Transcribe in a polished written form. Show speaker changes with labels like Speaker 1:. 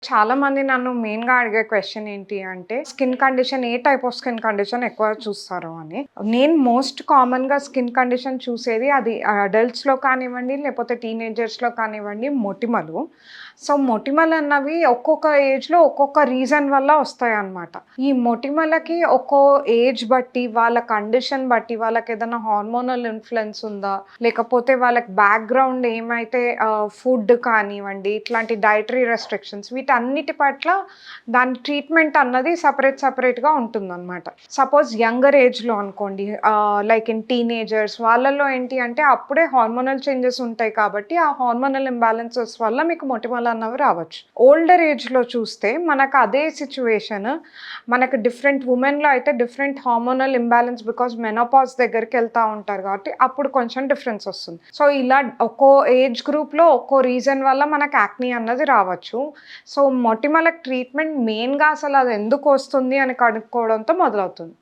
Speaker 1: చాలా మంది నన్ను మెయిన్‌గా అడిగే క్వెషన్ ఏంటి అంటే, skin condition A type of skin condition ఎక్కువ చూస్తారు అని. నేను మోస్ట్ కామన్‌గా స్కిన్ కండిషన్ చూసేది అది అడల్ట్స్‌లో కానివ్వండి, లేకపోతే టీనేజర్స్‌లో కానివ్వండి మొటిమలు. సో, మొటిమలన్నవి ఒక్కొక్క ఏజ్‌లో ఒక్కొక్క రీజన్ వల్ల వస్తాయన్నమాట. ఈ మొటిమలకి ఒక్కో ఏజ్ బట్టి, వాళ్ళ కండిషన్ బట్టి, వాళ్ళకేదైనా హార్మోనల్ ఇన్‌ఫ్లూయెన్స్ ఉందా? లేకపోతే వాళ్ళకి బ్యాక్‌గ్రౌండ్ ఏమైతే ఫుడ్ కానివ్వండి, ఇట్లాంటి డైటరీ రెస్ట్రిక్షన్స్ వీటన్నిటి పట్ల దాని ట్రీట్మెంట్ అన్నది సెపరేట్‌గా ఉంటుందన్నమాట. సపోజ్ యంగర్ ఏజ్‌లో అనుకోండి లైక్ ఇన్ టీనేజర్స్ వాళ్ళలో ఏంటి అంటే అప్పుడే హార్మోనల్ చేంజెస్ ఉంటాయి కాబట్టి, ఆ హార్మోనల్ ఇంబాలెన్సెస్ వల్ల మీకు మొటిమలన్నవి రావచ్చు. ఓల్డర్ ఏజ్‌లో చూస్తే మనకు అదే సిట్యుయేషన్ మనకు డిఫరెంట్ వుమెన్‌లో అయితే different hormonal imbalance because menopause దగ్గరికెళ్తా ఉంటారు కాబట్టి, అప్పుడు కొంచెం డిఫరెన్స్ వస్తుంది. సో, ఇలా ఒక్కో ఏజ్ గ్రూప్‌లో ఒక్కో రీజన్ వల్ల మనకు యాక్నీ అన్నది రావచ్చు. సో, మొటిమలకి ట్రీట్మెంట్ మెయిన్‌గా అసలు అది ఎందుకొస్తుంది అని కనుక్కోవడంతో మొదలవుతుంది.